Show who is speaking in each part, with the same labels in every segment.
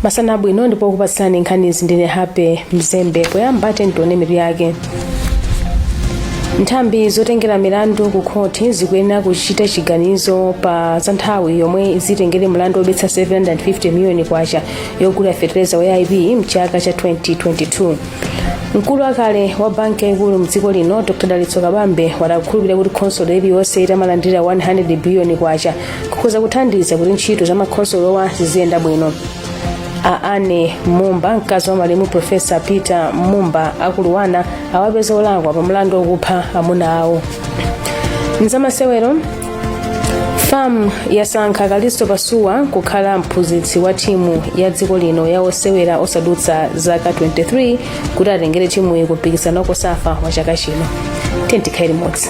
Speaker 1: Masana bwino ndipo kupatsani nkhanizi ndine Happy Mzembe. Poyamba tione mitu yake. Nthambi zotengera milandu ku khoti zikuyenera kuchita chiganizo pa za nthawi yomwe zitengere mlandu wobetsa 750 miliyoni kwacha yogula fetereza wa AIP mchaka cha 2022. Mkulu wakale wa banki yaikulu mdziko lino Dr. Dalitso Kabambe wadakhulupirira kuti khonsolo iliyonse itamalandira 100 biliyoni kwacha kukhoza kuthandiza kuti ntchito za makhonsolowa ziziyenda bwino. Anne Mumba, mkazi wa malemu Profesa Peter Mumba akuluwana awapeza olakwa pa mlandu wokupha amuna awo. Mzamasewero, FAM yasankha Kalisto Pasuwa kukhala mphunzitsi wa timu ya dziko lino ya osewera osadutsa zaka 23 kuti atengere timu ku mpikisano kosafa wa chaka chino. Tikhale limodzi.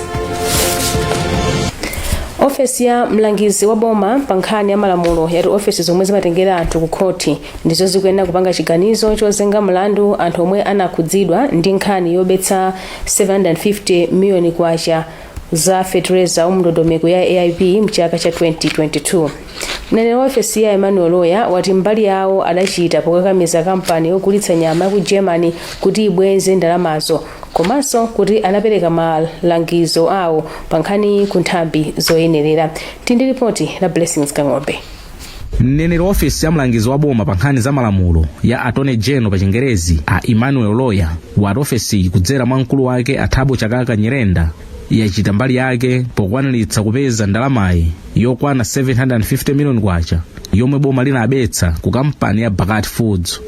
Speaker 1: Ofesi ya mlangizi wa boma pa nkhani ya malamulo yati ofesi zomwe zimatengera anthu ku khoti ndizo zikuyenera kupanga chiganizo chozenga mlandu anthu omwe anakhudzidwa ndi nkhani yobetsa 750 miliyoni kwacha za fetereza umndondomeko ya AIP mchaka cha 2022. Mneneri wa ofesi ya Emmanuel Loya wati mbali yawo adachita pokakamiza kampani yogulitsa nyama ku Germany kuti ibweze ndalamazo, komanso kuti anapereka malangizo awo pa nkhani ku nthambi zoyenerera. Tindi ripoti la Blessings Kang'ombe.
Speaker 2: Mneneri wa ofesi ya mlangizi wa boma pa nkhani za malamulo ya Attorney General pa Chingerezi Emmanuel Loya wati ofesi kudzera mwa mkulu wake Athabo Chakaka Nyirenda yachita mbali yake pokwaniritsa kupeza ndalamayi yokwana 750 miliyoni kwacha yomwe boma linabetsa ku kampani ya Bakat Foods.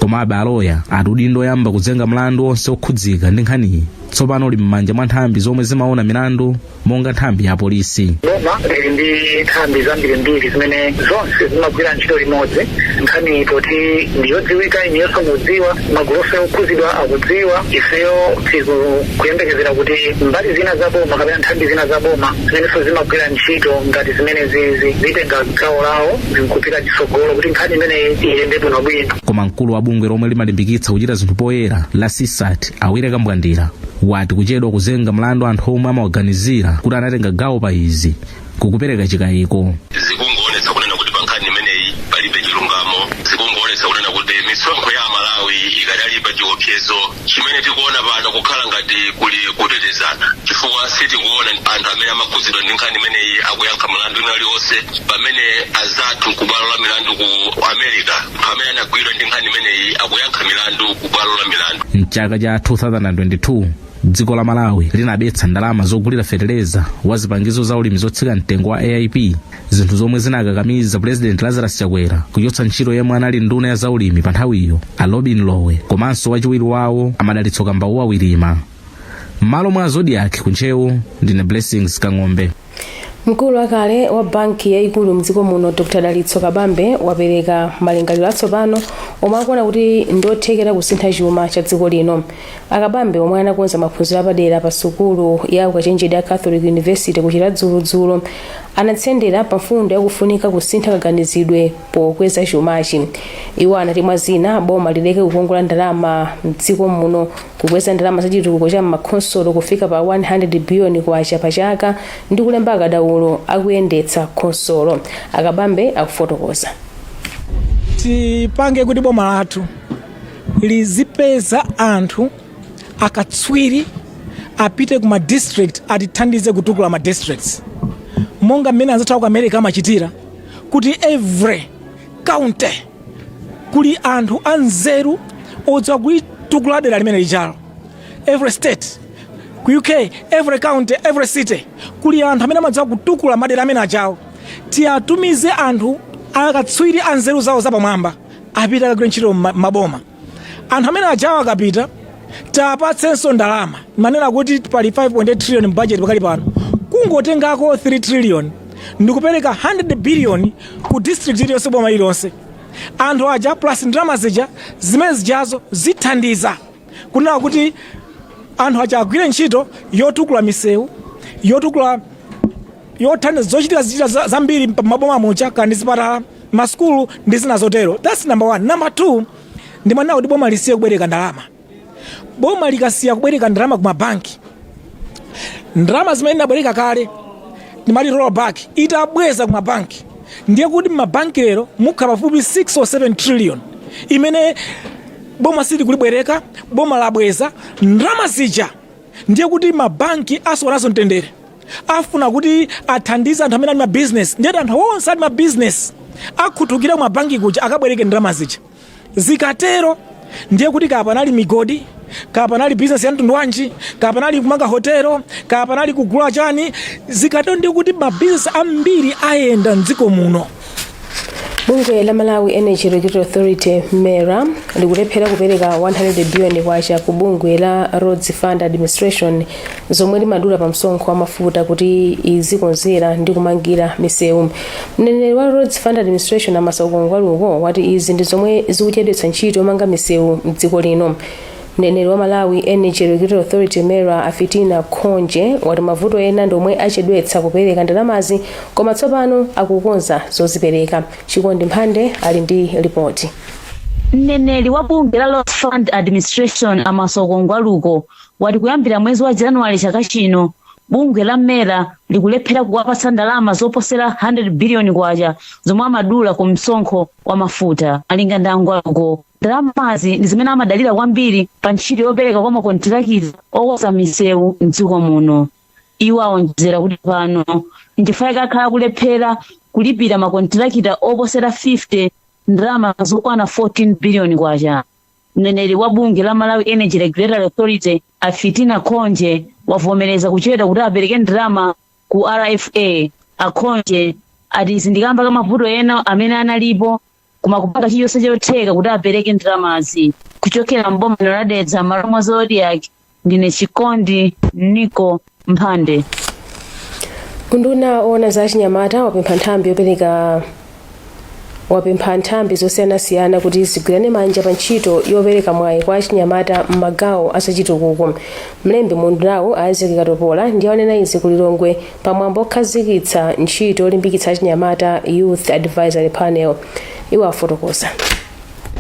Speaker 2: Komabe Loya ati udindo yamba kuzenga mlandu onse okhudzika ndi nkhaniyi tsopano uli m'manja mwa nthambi zomwe zimaona milandu monga nthambi ya polisi.
Speaker 3: Boma lili ndi nthambi zambirimbiri zimene zonse zimagwira ntchito limodzi. Nkhani poti ndiyodziwika iniyonso mudziwa, magulu onse okhudzidwa akudziwa. Ifeyo tikuyembekezera kuti mbali zina za boma kapena nthambi zina za boma zimenenso zimagwira ntchito ngati zimene zitenga gawo lawo kupita chitsogolo kuti nkhani imeneyi iyende bwinobwino.
Speaker 2: Koma mkulu wa bungwe lomwe limalimbikitsa kuchita zinthu poyera la CSAT Awire Kambwandira wati kuchedwa kuzenga mlandu anthu omwe amaorganizira kuti anatenga gawo pa izi kukupereka chikayiko.
Speaker 4: Zikungoonetsa kunena kuti pa nkhani imeneyi palibe chilungamo, zikungoonetsa kunena kuti misonkho ya Malawi ikadalipa chiopsezo chimene tikuona pano kukhala ngati kuli kutetezana, chifukwa sitikuona anthu amene amakhudzidwa ndi nkhani imeneyi akuyankha mlandu uliwonse pamene azathu ku bwalo la milandu ku America pamene anagwidwa ndi nkhani imeneyi akuyankha milandu ku bwalo la milandu.
Speaker 2: Mchaka cha 2022 dziko la Malawi linabetsa ndalama zogulira fetereza wa zipangizo za ulimi zotsika mtengo wa AIP, zinthu zomwe zinakakamiza President Lazarus Chakwera kuchotsa ntchito yemwe anali nduna ya zaulimi pa nthawiyo Robin Lowe komanso wachiwiri wawo Amadalitso Kambauwa Wirima. M'malo mwa Zodiac kunchewu ndine Blessings Kang'ombe.
Speaker 1: Mkulu wakale wa banki yaikulu mdziko muno Dr. Dalitso Kabambe wapereka malingaliro atsopano omwe akuona kuti ndothekera kusintha chuma cha dziko lino. Akabambe omwe anakonza maphunziro apadera pa sukulu ya ukachenjede ya Catholic University kuchita dzuludzulo anatsendera pa mfundo yakufunika kusintha kaganizidwe pokweza chumachi. Iwo anati mwa zina boma lileke kukongola ndalama mdziko muno kukweza ndalama zachitukuko cha makhonsolo kufika pa 100 biliyoni kwacha pa chaka ndi kulemba akadaulo akuyendetsa khonsolo. Akabambe akufotokoza.
Speaker 5: Tipange kuti boma lathu lizipeza anthu akatswiri apite ku ma district atithandize kutukula ma districts monga mmene anzathu ku America amachitira kuti every county kuli anthu anzeru odziwa kutukula dera limene lichalo. Every state ku UK, every county, every city kuli anthu amene amadziwa kutukula madera amene achawo. Tiatumize anthu akatswiri anzeru zawo zapamwamba apita kagwira ntchito maboma. Anthu amene achawo akapita tapatsenso ndalama manena kuti pali 5.8 trillion budget pakali pano, kungotengako 3 trillion ndikupereka 100 billion ku district iliyonse boma iliyonse. Anthu aja plus ndalama zija zimene zijazo zithandiza kunena kuti anthu aja agwire ntchito yotukula misewu, yotukula yothandiza zochitika zambiri maboma mucha kandi zipatala, maskulu ndi zina zotero. That's number 1. Number 2, ndimanena kuti boma lisiye kubwereka ndalama. Boma likasiya kubwereka ndalama ku mabanki, ndalama zimene inabwereka kale ndimati roll back itabweza ku mabanki ndiye kuti mabanki lero mukha pafupi 6 or 7 trillion imene boma sili kulibwereka, boma labweza ndalama zija. Ndiye kuti mabanki asokonazo mtendere, afuna kuti athandize anthu amene ali mabizinesi. Ndiye anthu onse ali mabizinesi akhuthukira mabanki kuja akabwereke ndalama zija. Zikatero ndiye kuti kapanali migodi, kapanali bizinesi ya mtundu wanji, kapanali kumanga hotelo, kapanali kugula chani, zikatero ndiye kuti mabizinesi ambiri ayenda mdziko muno.
Speaker 1: Bungwe la Malawi Energy Regulatory Authority MERA likulephera kupereka 100 billion kwacha ku bungwe la Roads Fund Administration zomwe limadula pa msonkho wa mafuta kuti izikonzera ndi kumangira misewu. Mneneri wa Roads Fund Administration Amasauko Ngwaluko wati izi ndi zomwe zikuchedwetsa ntchito yomanga misewu mdziko lino. Mneneri wa Malawi Energy Regulatory Authority MERA Afitina Khonje wati mavuto ena ndomwe achedwetsa kupereka ndalamazi koma tsopano akukonza zozipereka. Chikondi Mphande ali ndi ripoti.
Speaker 6: Mneneri wa bungwe la Roads Fund Administration Amasauko Ngwaluko wati kuyambira mwezi wa Januwale chaka chino bungwe la MERA likulephera kuwapatsa ndalama zoposera 100 billion kwacha zomwe amadula ku msonkho wa mafuta. Malinga ndi Ngwaluko, ndalamazi ndi zimene amadalira kwambiri pa ntchito yopereka kwa makontrakiti okonza misewu mdziko muno. Iwo awonjezera kuti pano nchifukwa chakhala kulephera kulipira makontrakiti oposera 50 ndalama zokwana 14 billion kwacha. Mneneri wa bungwe la Malawi Energy Regulatory Authority Afitina Khonje wavomereza kuchedwa kuti apereke ndalama ku RFA. Akhonje ati izi ndikamba ka mavuto ena amene analipo koma kupanga chiyonse chotheka kuti apereke ndalamazi. Kuchokera mboma la Dedza malo mwa Zodiac, ndine Chikondi Niko Mphande.
Speaker 1: Unduna ona za chinyamata wapempha nthambi zosiyanasiyana kuti zigwirane manja pa ntchito yopereka mwayi kwa chinyamata m'magawo asachitukuko. Mlembi mundunawo Isaac Katopola ndiye wanena izi ku Lilongwe pamwambo okhazikitsa ntchito yolimbikitsa chinyamata Youth Advisory Panel. Iwo afotokoza.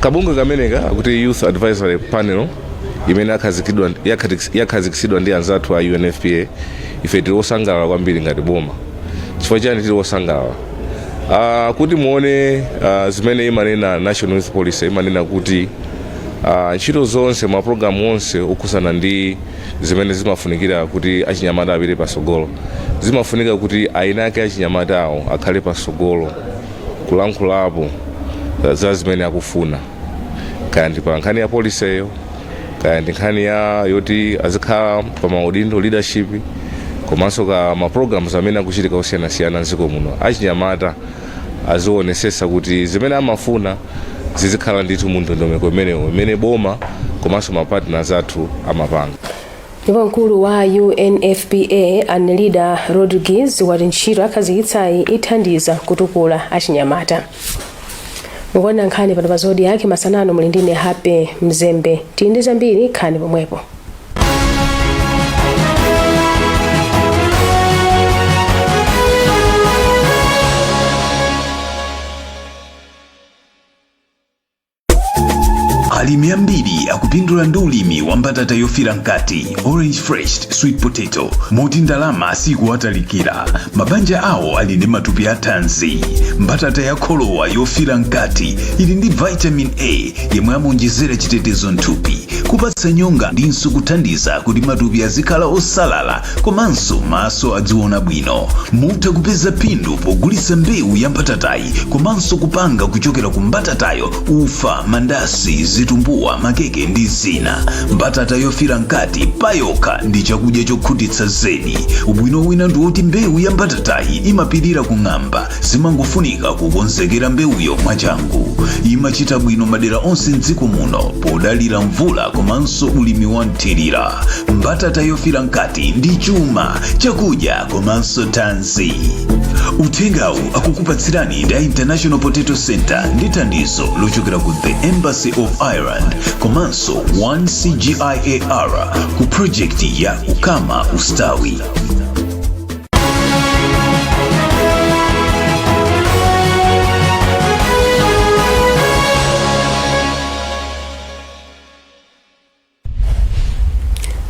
Speaker 7: Kabungwe kameneka kuti Youth Advisory Panel imene yakhazikitsidwa ndi anzathu a UNFPA, ife tili osangalala kwambiri ngati boma. Chifukwa chani tili osangalala? Kuti muone zimene imanena National Youth Policy imanena kuti ntchito zonse maprogramu onse okhuzana ndi zimene zimafunikira kuti achinyamata apite pasogolo, zimafunika kuti aina ake achinyamata awo akhale pasogolo kulankhulapo za zimene akufuna, kaya ndi pa nkhani ya poliseyo, kaya ndi nkhani yoti azikhala pa maudindo leadership, komanso ka maprograms amene akuchitika osiyanasiyana mdziko muno. Achinyamata azionesesa kuti zimene amafuna zizikhala ndithu mu ndondomeko imene boma komanso mapartners athu amapanga.
Speaker 1: Ndipo mkulu wa UNFPA Anelida Rodriguez wati ntchito akhazikitsayi ithandiza kutukula achinyamata. Ngona nkhani pano pa Zodiac masanano muli ndine Happy Mzembe. Tili ndi zambiri, khani pomwepo.
Speaker 8: Alimi ambiri akupindula ndi ulimi wa mbatata yofira nkati, orange fresh sweet potato, moti ndalama sikuwatalikira. Mabanja awo ali ndi matupi athanzi. Mbatata ya kholowa yofira nkati ili ndi vitamin A yemwe amonjezera chitetezo nthupi, kupatsa nyonga ndinso kuthandiza kuti matupi azikhala osalala komanso maso adziona bwino. Mutha kupeza phindu pogulitsa mbewu ya mbatatayi komanso kupanga kuchokera ku mbatatayo ufa, mandasi, zitumbuwa, makeke ndi zina. Mbatata yofira nkati payoka ndi chakudya chokhutitsa zedi. Ubwino wina ndi woti mbewu ya mbatatayi imapirira kung'amba, zimangofunika kukonzekera mbewuyo mwachangu. Imachita bwino madera onse mdziko muno podalira mvula komanso ulimi wa nthirira. Mbatata yofira nkati ndi chuma, chakudya komanso thanzi. Uthengawu akukupatsirani ndi International Potato Center ndi thandizo lochokera ku The Embassy of Ireland komanso 1CGIAR ku projekti ya Ukama Ustawi.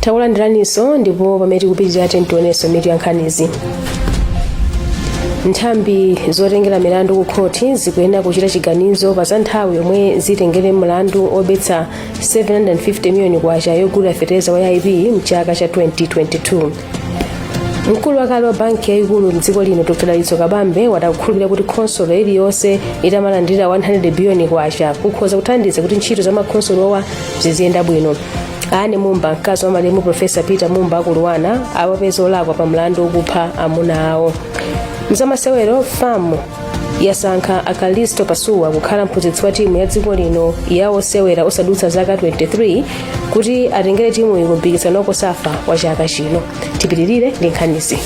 Speaker 8: Taulandiraniso ndipo pamene tikupitira tiwonenso mitu ya nkhanizi.
Speaker 1: nthambi zotengera milandu ku khoti zikuyenera kuchita chiganizo pa za nthawi yomwe zitengere mlandu obetsa 750 miliyoni kwacha yogulira fetereza wa IB mchaka cha 2022. mkulu wakale wa banki yaikulu mdziko lino Dr. Dalitso Kabambe wadakukhulupirira kuti khonsolo iliyonse itamalandira 100 biliyoni kwacha kukhoza kuthandiza kuti ntchito za makhonsolowa ziziyenda bwino. Ane Mumba, mkazi wa malemu Profesa Peter Mumba akuluwana awapeza olakwa pa mlandu wokupha amuna awo. Mzamasewero famu yasankha Akalisto Pasuwa kukhala mphunzitsi wa timu ya dziko lino yawosewera osadutsa zaka 23 kuti atengere timu iyi kumpikisano kosafa wa chaka chino. Tipitirire ndi nkhanizi.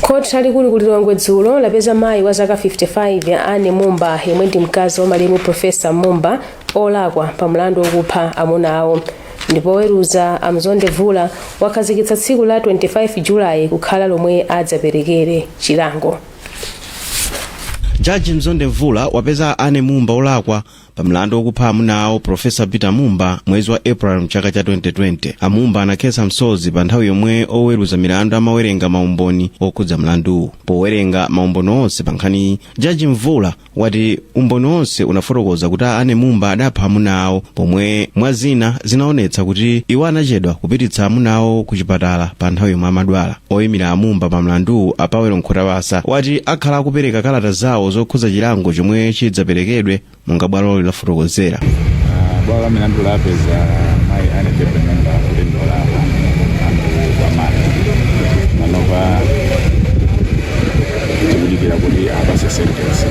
Speaker 1: Khoti lalikulu ku Lilongwe dzulo lapeza mayi wa zaka 55 ya Ane Mumba yemwe ndi mkazi wa malemu Profesa Mumba olakwa pa mlandu wokupha amuna awo. Ndipo weruza Amzonde Vula wakhazikitsa tsiku la 25 Julayi kukhala lomwe adzaperekere chilango.
Speaker 9: Jaji Mzonde Vula wapeza Ane Mumba olakwa pa mlandu wokupha amuna awo Profesa Peter Mumba mwezi wa April mchaka cha 2020. Amumba anakhetsa msozi pa nthawi yomwe oweruza milandu amawerenga maumboni okhudza mlandu. Powerenga maumboni onse pa nkhani, Jaji Mvula wati umboni onse unafotokoza kuti Ane Mumba adapha amuna awo, pomwe mwazina zinaonetsa kuti iwo anachedwa kupititsa amuna awo ku chipatala pa nthawi yomwe amadwala. Oyimira Amumba pa mlandu Apawelo Nkhotawasa wati akhala akupereka kalata zawo zokhudza chilango chomwe chidzaperekedwe monga bwalo lafotokozera.
Speaker 10: Bwalo la milandu lapeza mayi Ane Mumba kulindola anthu amati manova tikudikira kuti apase sentensi.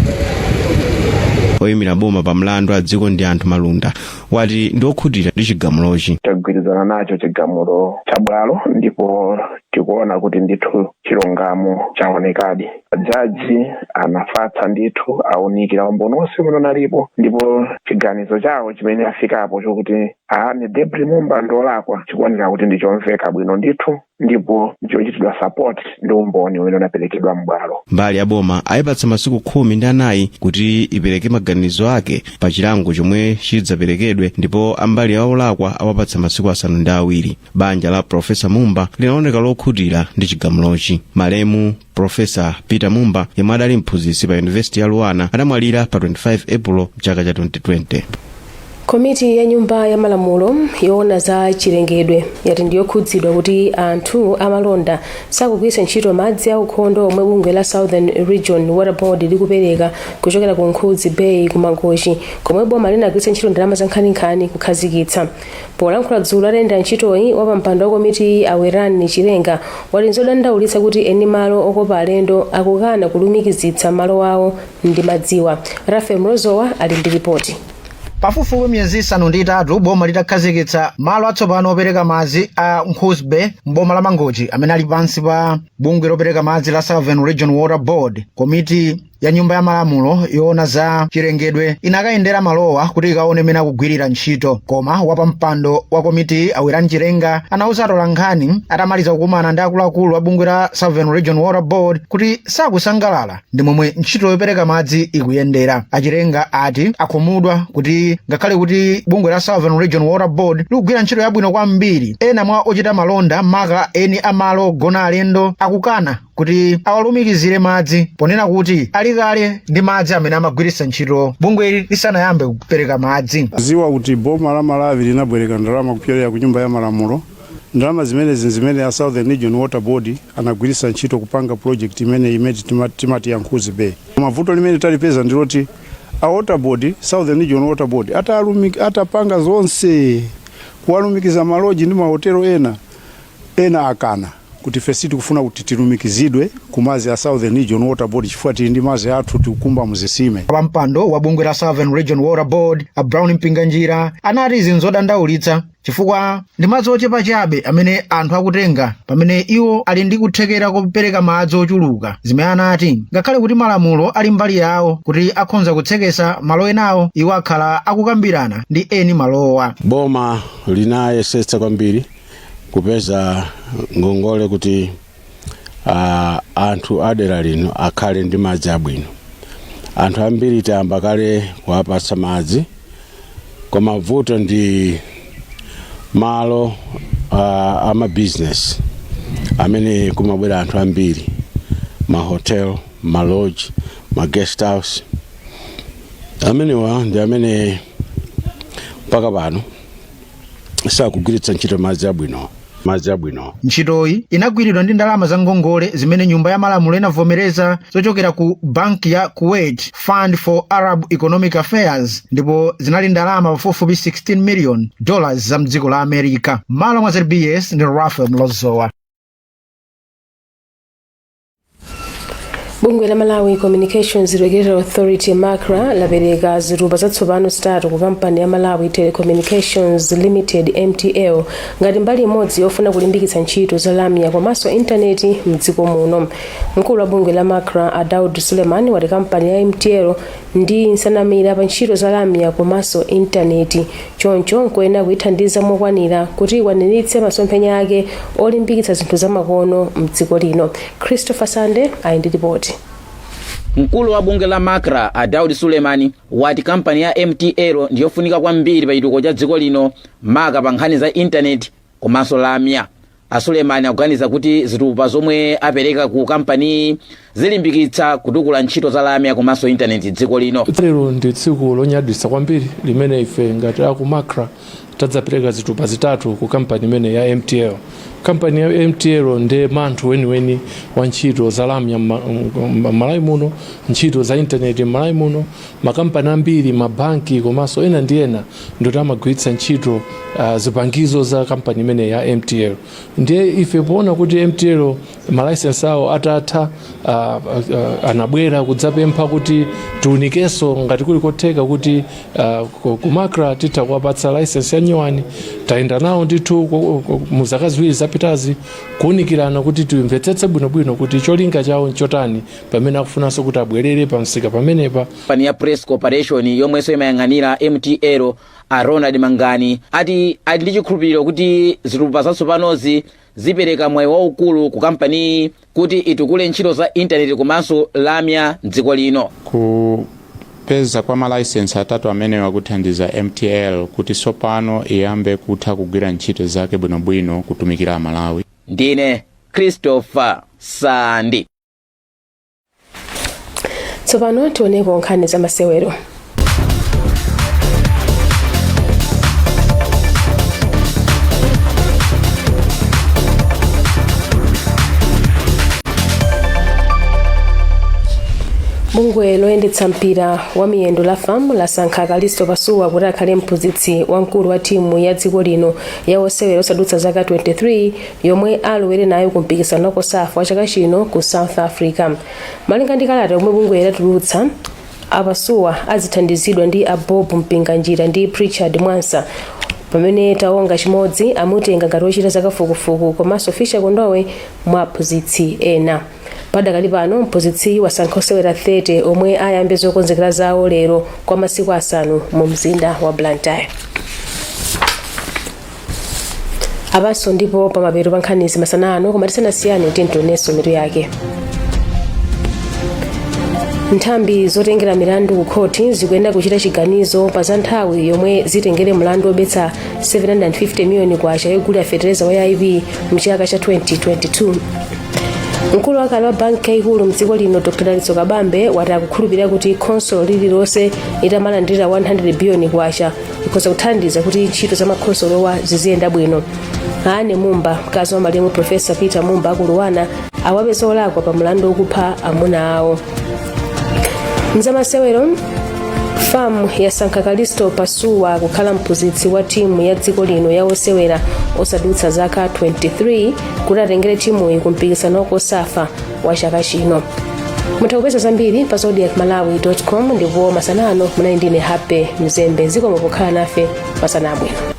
Speaker 9: Oyimira boma pa mlandu a dziko ndi anthu malunda wati ndi okhutira ndi chigamulochi.
Speaker 11: Tagwirizana nacho chigamulo cha bwalo ndipo tikuona kuti ndithu chilungamo chaonekadi. Jaji anafatsa ndithu aunikira umboni onse umene unalipo ndipo chiganizo chawo chimene afikapo chokuti Ane Mumba ndolakwa chikuoneka kuti ndichomveka bwino ndithu ndipo ndichochitidwa support ndi umboni umene unaperekedwa m'bwalo.
Speaker 9: Mbali ya boma ayipatsa masiku 14 kuti ipereke maganizo ake pa chilango chomwe chidzaperekedwe, ndipo ambali ya olakwa awapatsa masiku 7. Banja la Profesa Mumba linaoneka lokhutira ndi chigamulochi. Malemu Profesa Peter Mumba yemwe adali mphunzitsi pa University ya Luana adamwalira pa 25 April mchaka cha 2020.
Speaker 1: Komiti ya nyumba ya malamulo yoona za chilengedwe yati ndiyokhudzidwa kuti anthu amalonda sakugwiritsa ntchito madzi aukhondo omwe bungwe la Southern Region Water Board likupereka kuchokera ku Nkhuzi Bay ku Mangochi, komwe boma linagwiritsa ntchito ndalama za nkhaninkhani kukhazikitsa. Polankhula dzulo atayenda ntchitoyi wapampando wa komiti Awerani Chilenga wati nzodandaulitsa kuti eni malo okopa alendo akukana kulumikizitsa malo awo ndi madziwa. Rafael Mrozowa ali ndi ripoti.
Speaker 12: Pafupifupi miyezi 5 boma litakhazikitsa malo atsopano opereka madzi a Nkhuzi Bay m'boma la Mangochi amene ali pansi pa bungwe lopereka madzi la Southern Region Water Board. Komiti ya nyumba ya malamulo yoona za chilengedwe inakayendera malowa kuti ikaone mene akugwirira ntchito, koma wapampando wa komiti Awerani Chilenga anauza atolankhani atamaliza kukumana ndi akuluakulu a bungwe la Southern Region Water Board kuti sakusangalala ndi momwe ntchito yopereka madzi ikuyendera. Achilenga ati akhumudwa kuti ngakhale kuti bungwe la Southern Region Water Board likugwira ntchito yabwino kwambiri, ena mwa ochita malonda maka eni amalo ogona alendo akukana kuti awalumikizire madzi ponena kuti alikale ndi madzi amene amagwiritsa ntchito bungwe lisanayambe kupereka madzi.
Speaker 13: Ziwa kuti boma la Malawi linabwereka ndalama kupyolera ku nyumba ya malamulo. Ndalama zimene ya Southern Region Water Board anagwiritsa ntchito kupanga project imene timati ya Nkhuzi Bay. Mavuto limene talipeza ndiloti a Water Board, Southern Region Water Board atapanga zonse kuwalumikiza maloji ndi mahotelo ena akana kuti fesiti kufuna kuti tilumikizidwe kumazi ya Southern Region Water Board chifukwa tili ndi mazi athu tikukumba muzisime.
Speaker 12: Pampando wa bungwe la Southern Region Water Board a Brown Mpinganjira anati izi nzodandaulitsa chifukwa ndi madzi ochepa chabe amene anthu akutenga pamene iwo ali ndi kuthekera kupereka madzi ochuluka. Zimene anati ngakhale kuti malamulo ali mbali yawo kuti akhonza kutsekesa malo enawo, iwo akhala akukambirana ndi eni malowa.
Speaker 14: Boma linayesetsa kwambiri kupeza ngongole kuti anthu adera lino akhale ndi madzi abwino. Anthu ambiri tayamba kale kuwapatsa madzi, koma vuto ndi malo ama business amene kumabwera anthu ambiri mahotel, malodge, guest house. Amenewa ndi amene mpaka pano sakugwiritsa ntchito madzi abwino.
Speaker 12: Ntchitoyi inagwiridwa ndi ndalama za ngongole zimene nyumba ya malamulo inavomereza zochokera ku banki ya Kuwait Fund for Arab Economic Affairs, ndipo zinali ndalama pafupifupi $16 million za mdziko la America. Malo mwa ZBS ndi Rafael Mlozowa.
Speaker 1: Bungwe la Malawi Communications Regulatory Authority MACRA lapereka zitupa zatsopano zitatu ku kampani ya Malawi Telecommunications Limited MTL ngati mbali imodzi yofuna kulimbikitsa ntchito za lamya komanso intaneti mdziko muno. Mkulu wa bungwe la MACRA Daud Suleiman wati kampani ya MTL ndi nsanamira pa ntchito za lamya komanso intaneti, choncho nkuyenera kuyithandiza mokwanira kuti ikwaniritse masomphenya ake olimbikitsa zinthu zamakono mdziko lino. Christopher Sande ali ndi ripoti.
Speaker 15: Mkulu wa bungwe la MACRA Daud Suleiman wati kampani ya MTL ndiyofunika kwambiri pa chitukuko cha dziko lino maka pa nkhani za intaneti komanso lamya. Suleiman akuganiza kuti zitupa zomwe apereka ku kampani zilimbikitsa kutukula ntchito za lamya komanso intaneti dziko lino.
Speaker 16: Lero ndi tsiku lonyaditsa kwambiri limene ife ngati aku MACRA tadzapereka zitupa zitatu ku kampani imene ya MTL. Kampani ya MTL ndi manthu weniweni wa ntchito za lamya Malawi muno, ntchito za intaneti Malawi muno, makampani ambiri, mabanki komanso ena ndi ena ndoti amagwiritsa ntchito zipangizo za kampani imene ya MTL. Ndiye ife poona kuti MTL malaisensi awo atatha, anabwera kudzapempha kuti tiunikenso ngati kuli kotheka kuti ku MACRA titha kuwapatsa license ya nyuwani. Tayenda nawo ndithu mu zaka ziwiri zapitazi kuunikirana kuti timvetsetse bwinobwino kuti cholinga chawo nchotani pamene akufunanso kuti abwerere pa msika pamenepa.
Speaker 15: Kampani ya Press Corporation yomwenso imayang'anira MTL Ronald Mangani ati ali ndi chikhulupiriro kuti zitupa zatsopanozi zipereka mwayi waukulu ku kampani kuti itukule ntchito za intaneti komanso lamya mdziko lino.
Speaker 10: Kupeza kwa malaisensi atatu amene wakuthandiza MTL kuti sopano iyambe kutha kugwira ntchito zake bwinobwino kutumikira Malawi.
Speaker 15: Ndine Christopher Sandi.
Speaker 1: Tsopano tioneko nkhani za masewero. Bungwe loyendetsa mpira wa miyendo la FAM lasankha Kalisto Pasuwa kuti akhale mphunzitsi wamkulu wa timu ya dziko lino ya osewera osadutsa zaka 23 yomwe alowere nayo ku mpikisano wa COSAFA wa chaka chino ku South Africa. Malinga ndi kalata yomwe bungwe latulutsa, Apasuwa azithandizidwa ndi Bob Mpinganjira ndi Richard Mwansa, pamene Taonga Chimodzi amutenga ngati wochita zakafukufuku komanso Fisher Kondowe mwa aphunzitsi ena. Padakali pano mphunzitsi wasankha osewera 30 omwe ayambe zokonzekera zawo lero kwa masiku asanu mu mzinda wa Blantyre. Abaso ndipo pamapeto pa nkhanizi masanano koma tisanasiyane tintoneso mitu yake. Nthambi zotengera milandu ku khoti zikuyenda kuchita chiganizo pa za nthawi yomwe zitengere mlandu wobetsa 750 miliyoni kwacha yogulira fetereza wa IB mchaka cha 2022. Mkulu wakale wa banki yaikulu mdziko lino Dr. Dalitso Kabambe wati akukhulupirira kuti khonsolo lililonse litamalandira 100 biliyoni kwacha ikhoza kuthandiza kuti ntchito za makhonsolowa ziziyenda bwino. Ane Mumba, mkazi wa malemu Profesa Peter Mumba akuluwana, awapeza olakwa pa mlandu wokupha amuna awo. Mzamasewero, FAM yasankha Kalisto Pasuwa kukhala mphunzitsi wa timu ya dziko lino ya osewera osadutsa zaka 23 kuti atengere timuyi ku mpikisano wa COSAFA wa chaka chino. Mutha kupeza zambiri pa zodiacmalawi.com ndipo masanano munali ndine Happy Mzembe. Zikomo pokhala nafe masana abwino.